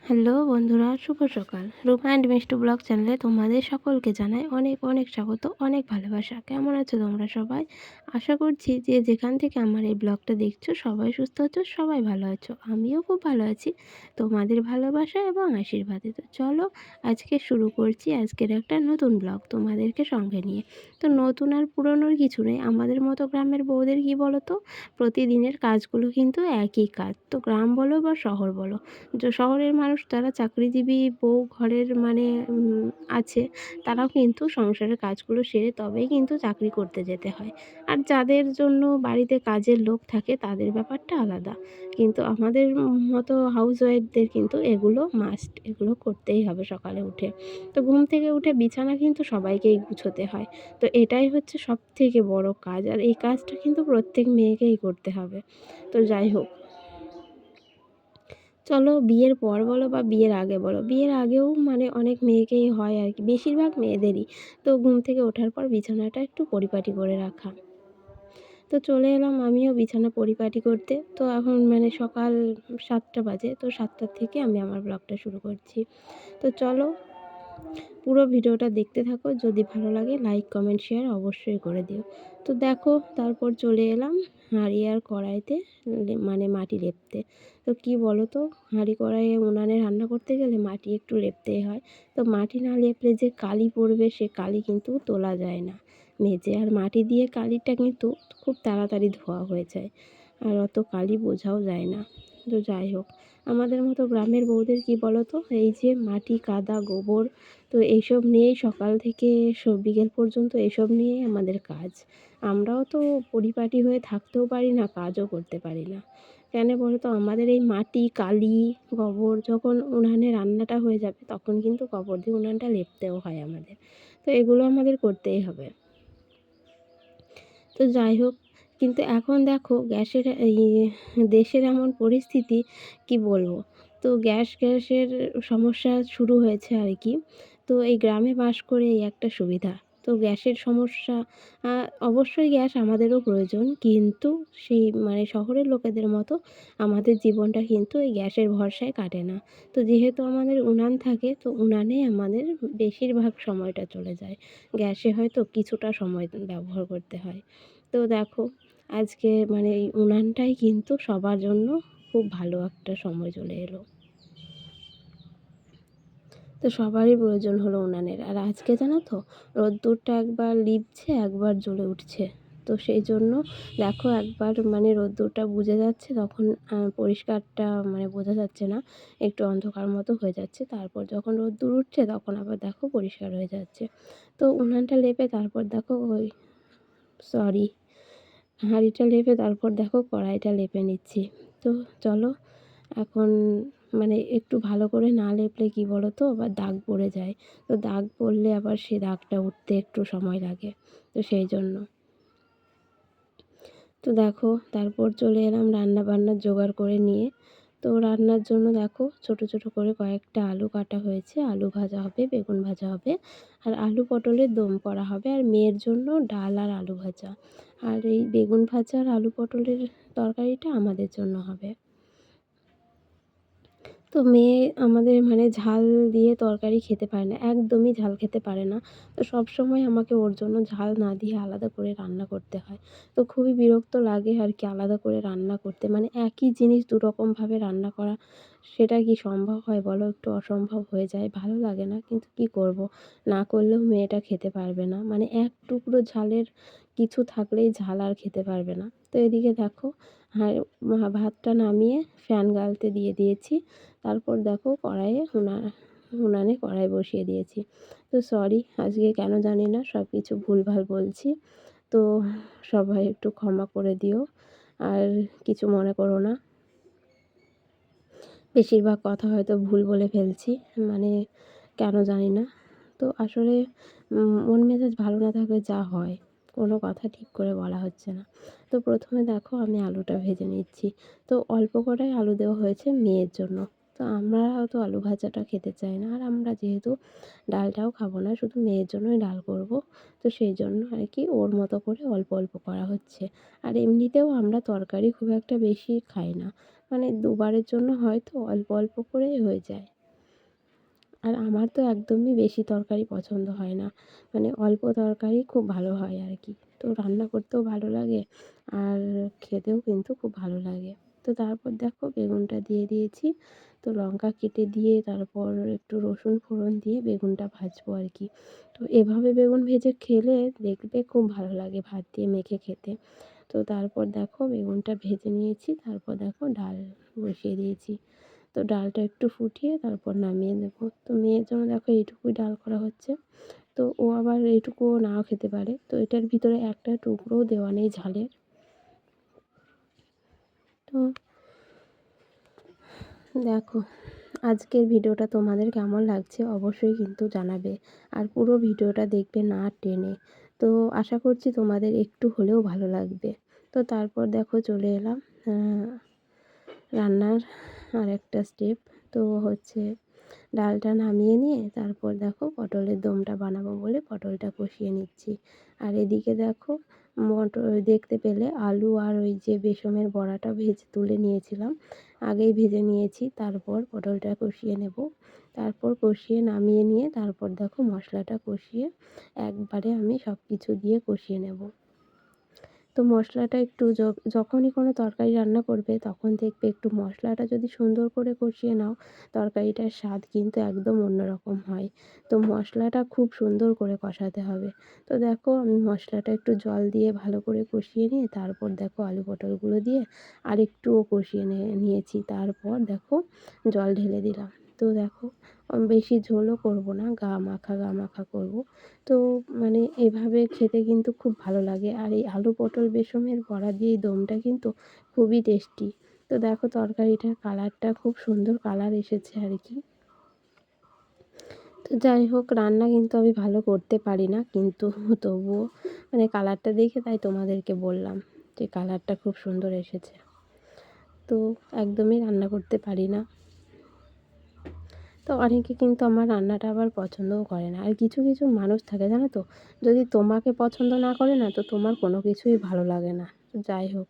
Hello বন্ধুরা, শুভ সকাল। রূপা and Mishtu blog চ্যানেলে তোমাদের সকলকে জানাই অনেক অনেক স্বাগত, অনেক ভালোবাসা। কেমন আছো তোমরা সবাই? আশা করছি যে যেখান থেকে আমার এই ব্লগটা দেখছো সবাই সুস্থ আছো, সবাই ভালো আছো। আমিও খুব ভালো আছি তোমাদের ভালোবাসা এবং আশীর্বাদে। তো চলো আজকে শুরু করছি আজকের একটা নতুন ব্লগ তোমাদেরকে সঙ্গে নিয়ে। তো নতুন আর পুরনোর কিছু নেই, আমাদের মতো গ্রামের বউদের কী বলো তো, প্রতিদিনের কাজগুলো কিন্তু একই কাজ। তো গ্রাম বলো বা শহর বলো, যে শহরের মানুষ যারা চাকরিজীবী বউ ঘরের আছে, তারাও কিন্তু সংসারের কাজগুলো সেরে তবেই কিন্তু চাকরি করতে যেতে হয়। আর যাদের জন্য বাড়িতে কাজের লোক থাকে তাদের ব্যাপারটা আলাদা। কিন্তু আমাদের মতো হাউসওয়াইফদের কিন্তু এগুলো মাস্ট, এগুলো করতেই হবে সকালে উঠে। তো ঘুম থেকে উঠে বিছানা কিন্তু সবাইকেই গুছোতে হয়। তো এটাই হচ্ছে সবথেকে বড় কাজ, আর এই কাজটা কিন্তু প্রত্যেক মেয়েকেই করতে হবে। তো যাই হোক, চলো বিয়ের পর বলো বা বিয়ের আগে বলো, বিয়ের আগেও অনেক মেয়েকেই হয় আর কি, বেশিরভাগ মেয়েদেরই। তো ঘুম থেকে ওঠার পর বিছানাটা একটু পরিপাটি করে রাখা। তো চলে এলাম আমিও বিছানা পরিপাটি করতে। তো এখন সকাল 7টা বাজে, তো 7টার থেকে আমি আমার ব্লগটা শুরু করছি। তো চলো পুরো ভিডিওটা দেখতে থাকো, যদি ভালো লাগে লাইক কমেন্ট শেয়ার অবশ্যই করে দিও। তো দেখো, তারপর চলে এলাম হাঁড়ি আর কড়াইতে মাটি লেপতে। তো কি বলো তো, হাঁড়ি কড়াইয়ে উনানে রান্না করতে গেলে মাটি একটু লেপতেই হয়। তো মাটি না লেপলে যে কালি পড়বে, সে কালি কিন্তু তোলা যায় না মেজে। আর মাটি দিয়ে কালিটা কিন্তু খুব তাড়াতাড়ি ধোয়া হয়ে যায়, আর অত কালি বোঝাও যায় না। তো যাই হোক, আমাদের মতো গ্রামের বউদের কি বলো তো, এই যে মাটি কাদা গোবর, তো এইসব নিয়েই সকাল থেকে বিকেল পর্যন্ত এসব নিয়েই আমাদের কাজ। আমরাও তো পরিপাটি হয়ে থাকতেও পারি না, কাজও করতে পারি না। কেন বলো তো, আমাদের এই মাটি কালি গোবর যখন উনানে রান্নাটা হয়ে যাবে, তখন কিন্তু গোবর দিয়ে উনানটা লেপতেও হয় আমাদের। তো এগুলো আমাদের করতেই হবে। তো যাই হোক, কিন্তু এখন দেখো গ্যাসের দেশের এমন পরিস্থিতি, কি বলবো। তো গ্যাসের সমস্যা শুরু হয়েছে আর কি। তো এই গ্রামে বাস করে এই একটা সুবিধা। তো গ্যাসের সমস্যা, অবশ্যই গ্যাস আমাদেরও প্রয়োজন, কিন্তু সেই শহরের লোকেদের মতো আমাদের জীবনটা কিন্তু এই গ্যাসের ভরসায় কাটে না। তো যেহেতু আমাদের উনান থাকে, তো উনানেই আমাদের বেশিরভাগ সময়টা চলে যায়। গ্যাসে হয়তো কিছুটা সময় ব্যবহার করতে হয়। তো দেখো, আজকে এই উনানটাই কিন্তু সবার জন্য খুব ভালো একটা সময় চলে এলো। তো সবারই প্রয়োজন হলো উনানের। আর আজকে জানো তো, রোদ্দুরটা একবার লিপছে একবার জ্বলে উঠছে। তো সেই জন্য দেখো, একবার রোদ্দুরটা বুজে যাচ্ছে, তখন পরিষ্কারটা বোঝা যাচ্ছে না, একটু অন্ধকার মতো হয়ে যাচ্ছে। তারপর যখন রোদ্দুর উঠছে তখন আবার দেখো পরিষ্কার হয়ে যাচ্ছে। তো উনানটা লেপে তারপর দেখো সরি হাঁড়িটা লেপে তারপর দেখো কড়াইটা লেপে নিচ্ছি। তো চলো, এখন একটু ভালো করে না লেপলে কি বলো তো, আবার দাগ পড়ে যায়। তো দাগ পড়লে আবার সে দাগটা উঠতে একটু সময় লাগে। তো সেই জন্য, তো দেখো তারপর চলে এলাম রান্না বান্নার জোগাড় করে নিয়ে। তো রান্নার জন্য দেখো ছোট ছোট করে কয়েকটা আলু কাটা হয়েছে, আলু ভাজা হবে, বেগুন ভাজা হবে, আর আলু পটলের দম করা হবে, আর মেয়ের জন্য ডাল আর আলু ভাজা। আর এই বেগুন ভাজা আর আলু পটলের তরকারিটা আমাদের জন্য হবে। তো মেয়ে আমাদের ঝাল দিয়ে তরকারি খেতে পারে না, একদমই ঝাল খেতে পারে না। তো সবসময় আমাকে ওর জন্য ঝাল না দিয়ে আলাদা করে রান্না করতে হয়। তো খুবই বিরক্ত লাগে আর কি আলাদা করে রান্না করতে, একই জিনিস দুরকমভাবে রান্না করা, সেটা কি সম্ভব হয় বলো? একটু অসম্ভব হয়ে যায়, ভালো লাগে না। কিন্তু কি করব, না করলেও মেয়েটা খেতে পারবে না, এক টুকরো ঝালের কিছু থাকলেই ঝাল আর খেতে পারবে না। তো এদিকে দেখো, আর ভাতটা নামিয়ে ফ্যান গালতে দিয়ে দিয়েছি। তারপর দেখো কড়াইয়ে উনানে কড়াই বসিয়ে দিয়েছি। তো সরি, আজকে কেন জানি না সব কিছু ভুলভাল বলছি। তো সবাই একটু ক্ষমা করে দিও, আর কিছু মনে করো না। বেশিরভাগ কথা হয়তো ভুল বলে ফেলছি, মানে কেন জানি না। তো আসলে মন মেজাজ ভালো না থাকলে যা হয়, কোনো কথা ঠিক করে বলা হচ্ছে না। তো প্রথমে দেখো আমি আলুটা ভেজে নিচ্ছি। তো অল্প কটাই আলু দেওয়া হয়েছে মেয়ের জন্য। তো আমরা হয়তো আলু ভাজাটা খেতে চাই না, আর আমরা যেহেতু ডালটাও খাবো না, শুধু মেয়ের জন্যই ডাল করব। তো সেই জন্য আর কি ওর মতো করে অল্প অল্প করা হচ্ছে। আর এমনিতেও আমরা তরকারি খুব একটা বেশি খাই না, দুবারের জন্য হয়তো অল্প অল্প করেই হয়ে যায়। আর আমার তো একদমই বেশি তরকারি পছন্দ হয় না, মানে অল্প তরকারি খুব ভালো হয় আর কি। তো রান্না করতেও ভালো লাগে আর খেতেও কিন্তু খুব ভালো লাগে। তো তারপর দেখো বেগুনটা দিয়ে দিয়েছি। তো লঙ্কা কেটে দিয়ে তারপর একটু রসুন ফোড়ন দিয়ে বেগুনটা ভাজবো আর কি। তো এভাবে বেগুন ভেজে খেলে দেখবে খুব ভালো লাগে ভাত দিয়ে মেখে খেতে। তো তারপর দেখো বেগুনটা ভেজে নিয়েছি, তারপর দেখো ডাল বসিয়ে দিয়েছি। তো ডালটা একটু ফুটিয়ে তারপর নামিয়ে নেবো। তো মেয়ের জন্য দেখো এইটুকুই ডাল করা হচ্ছে। তো ও আবার এইটুকুও নাও খেতে পারে, তো এটার ভিতরে একটা টুকরোও দেওয়া নেই ঝালের। তো দেখো আজকের ভিডিওটা তোমাদের কেমন লাগছে অবশ্যই কিন্তু জানাবে, আর পুরো ভিডিওটা দেখবে না টেনে। তো আশা করছি তোমাদের একটু হলেও ভালো লাগবে। তো তারপর দেখো চলে এলাম রান্নার আরেকটা স্টেপ। তো হচ্ছে ডালটা নামিয়ে নিয়ে তারপর দেখো পটলের দমটা বানাবো বলে পটলটা কষিয়ে নিচ্ছি। আর এদিকে দেখো দেখতে পেলে আলু আর ওই যে বেসনের বড়াটা ভেজে তুলে নিয়েছিলাম, আগেই ভেজে নিয়েছি। তারপর পটলটা কষিয়ে নেব, তারপর কষিয়ে নামিয়ে নিয়ে তারপর দেখো মশলাটা কষিয়ে একবারে আমি সব কিছু দিয়ে কষিয়ে নেব। তো মশলাটা একটু যখনই কোনো তরকারি রান্না করবে তখন দেখবে একটু মশলাটা যদি সুন্দর করে কষিয়ে নাও, তরকারিটার স্বাদ কিন্তু একদম অন্যরকম হয়। তো মশলাটা খুব সুন্দর করে কষাতে হবে। তো দেখো আমি মশলাটা একটু জল দিয়ে ভালো করে কষিয়ে নিয়ে তারপর দেখো আলু পটলগুলো দিয়ে আরেকটুও কষিয়ে নিয়েছি। তারপর দেখো জল ঢেলে দিলাম। তো দেখো বেশি ঝোলও করব না, গা মাখা করব। তো মানে এভাবে খেতে কিন্তু খুব ভালো লাগে। আর এই আলু পটল বেসনের বড়া দিয়ে এই দমটা কিন্তু খুবই টেস্টি। তো দেখো তরকারিটার কালারটা খুব সুন্দর কালার এসেছে আর কি। তো যাই হোক রান্না কিন্তু আমি ভালো করতে পারি না, কিন্তু তবুও মানে কালারটা দেখে তাই তোমাদেরকে বললাম যে কালারটা খুব সুন্দর এসেছে। তো একদমই রান্না করতে পারি না। তো অনেকে কিন্তু আমার রান্নাটা আবার পছন্দও করে না। আর কিছু কিছু মানুষ থাকে জানো তো, যদি তোমাকে পছন্দ না করে না তো তোমার কোনো কিছুই ভালো লাগে না। তো যাই হোক,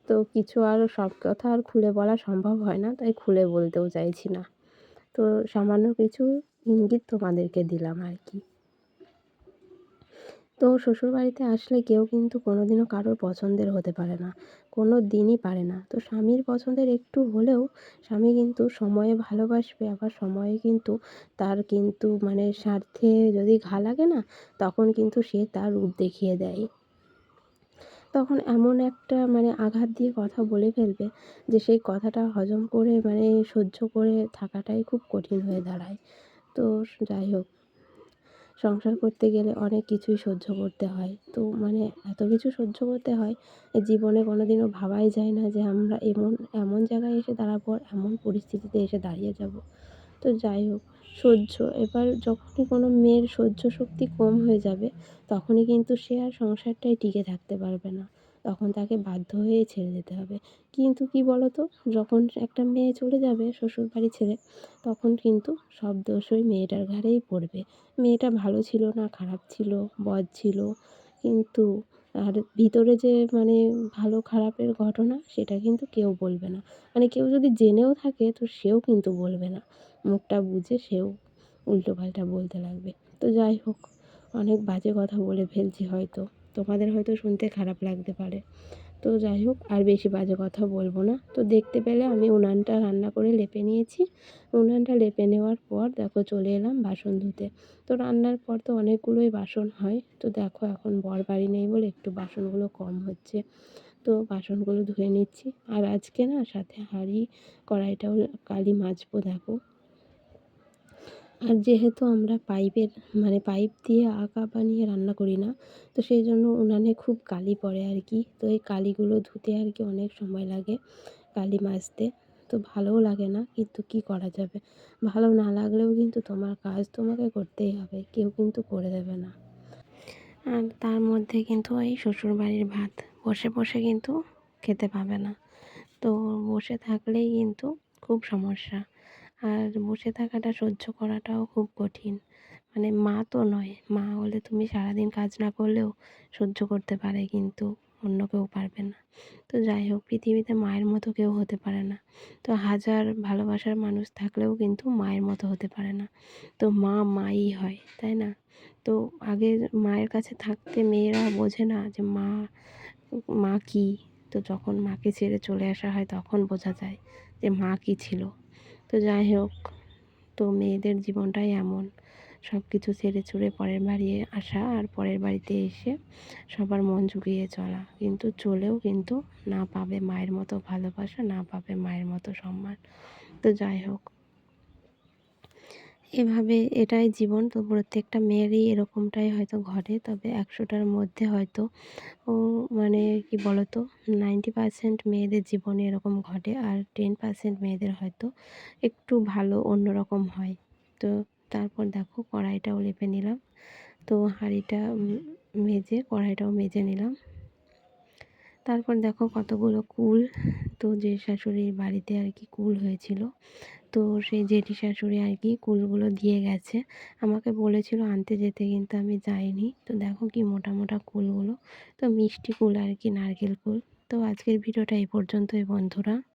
তো কিছু আর সব কথা আর খুলে বলা সম্ভব হয় না, তাই খুলে বলতেও চাইছি না। তো সামান্য কিছু ইঙ্গিত তোমাদেরকে দিলাম আর কি। তো শ্বশুরবাড়িতে আসলে কেউ কিন্তু কোনোদিনও কারোর পছন্দের হতে পারে না, কোনো দিনই পারে না। তো স্বামীর পছন্দের একটু হলেও স্বামী কিন্তু সময়ে ভালোবাসবে, আবার সময়ে কিন্তু তার কিন্তু মানে স্বার্থে যদি ঘা লাগে না, তখন কিন্তু সে তার রূপ দেখিয়ে দেয়। তখন এমন একটা মানে আঘাত দিয়ে কথা বলে ফেলবে যে সেই কথাটা হজম করে মানে সহ্য করে থাকাটাই খুব কঠিন হয়ে দাঁড়ায়। তো যাই হোক, সংসার করতে গেলে অনেক কিছুই সহ্য করতে হয়। তো মানে এত কিছু সহ্য করতে হয়, জীবনে কোনোদিনও ভাবাই যায় না যে আমরা এমন এমন জায়গায় এসে দাঁড়াবো, এমন পরিস্থিতিতে এসে দাঁড়িয়ে যাব। তো যাই হোক, সহ্য এবার যখনই কোনো মেয়ের সহ্য শক্তি কম হয়ে যাবে, তখনই কিন্তু সে আর সংসারটায় টিকে থাকতে পারবে না। তখন তাকে বাধ্য হয়ে ছেড়ে যেতে হবে। কিন্তু কী বলো তো, যখন একটা মেয়ে চলে যাবে শ্বশুরবাড়ি ছেড়ে, তখন কিন্তু সব দোষ ওই মেয়েটার ঘাড়েই পড়বে। মেয়েটা ভালো ছিল না, খারাপ ছিল, বদ ছিল, কিন্তু আর ভিতরে যে মানে ভালো খারাপের ঘটনা সেটা কিন্তু কেউ বলবে না। মানে কেউ যদি জেনেও থাকে তো সেও কিন্তু বলবে না। মুখটা বুজে সেও উল্টোপাল্টা বলতে লাগবে। তো যাই হোক, অনেক বাজে কথা বলে ফেলছি হয়তো। তোমাদের হয়তো শুনতে খারাপ লাগতে পারে। তো যাই হোক আর বেশি বাজে কথা বলবো না। তো দেখতে পেলে আমি উনানটা রান্না করে লেপে নিয়েছি। উনানটা লেপে নেওয়ার পর দেখো চলে এলাম বাসন ধুতে। তো রান্নার পর তো অনেকগুলোই বাসন হয়। তো দেখো এখন বর বাড়ি নেই বলে একটু বাসনগুলো কম হচ্ছে। তো বাসনগুলো ধুয়ে নিচ্ছি। আর আজকে না সাথে হাঁড়ি কড়াইটাও কালই মাজবো দেখো। আর যেহেতু আমরা পাইপের মানে পাইপ দিয়ে আঁকা বানিয়ে রান্না করি না, তো সেই জন্য উনানে খুব কালি পড়ে আর কি। তো এই কালিগুলো ধুতে আর কি অনেক সময় লাগে, কালি মাজতে। তো ভালোও লাগে না, কিন্তু কি করা যাবে, ভালো না লাগলেও কিন্তু তোমার কাজ তোমাকে করতেই হবে, কেউ কিন্তু করে দেবে না। আর তার মধ্যে কিন্তু এই শ্বশুরবাড়ির ভাত বসে বসে কিন্তু খেতে পাবে না। তো বসে থাকলেই কিন্তু খুব সমস্যা। আর বসে থাকাটা সহ্য করাটাও খুব কঠিন। মানে মা তো নয়, মা হলে তুমি সারাদিন কাজ না করলেও সহ্য করতে পারে, কিন্তু অন্য কেউ পারবে না। তো যাই হোক, পৃথিবীতে মায়ের মতো কেউ হতে পারে না। তো হাজার ভালোবাসার মানুষ থাকলেও কিন্তু মায়ের মতো হতে পারে না। তো মা মাই হয়, তাই না? তো আগে মায়ের কাছে থাকতে মেয়েরা বোঝে না যে মা কী। তো যখন মাকে ছেড়ে চলে আসা হয় তখন বোঝা যায় যে মা কী ছিল। তো যাই হোক, তো মেয়েদের জীবনটাই এমন। সব কিছু ছেড়ে ছুড়ে পরের বাড়ি আসা আর পরের বাড়িতে এসে সবার মন জুগিয়ে চলা। কিন্তু চলেও কিন্তু না পাবে মায়ের মতো ভালোবাসা, না পাবে মায়ের মতো সম্মান। তো যাই হোক, এভাবে এটাই জীবন। তো প্রত্যেকটা মেয়েরই এরকমটাই হয়তো ঘটে। তবে ১০০ টার মধ্যে হয়তো ও মানে কি বলতো, 90% মেয়েদের জীবনে এরকম ঘটে। আর 10% মেয়েদের হয়তো একটু ভালো অন্যরকম হয়। তো তারপর দেখো, কড়াইটাও লেপে নিলাম। তো হাঁড়িটা মেজে কড়াইটাও মেজে নিলাম। তারপর দেখো কতগুলো কুল, তো যে শাশুড়ির বাড়িতে আর কি কুল হয়েছিল, তো সেই জেঠি শাশুড়ি আর কি কুলগুলো দিয়ে গেছে। আমাকে বলেছিল আনতে যেতে, কিন্তু আমি যাইনি। তো দেখো কি মোটা মোটা কুলগুলো, তো মিষ্টি কুল আর কি, নারকেল কুল। তো আজকের ভিডিওটা এই পর্যন্তই বন্ধুরা।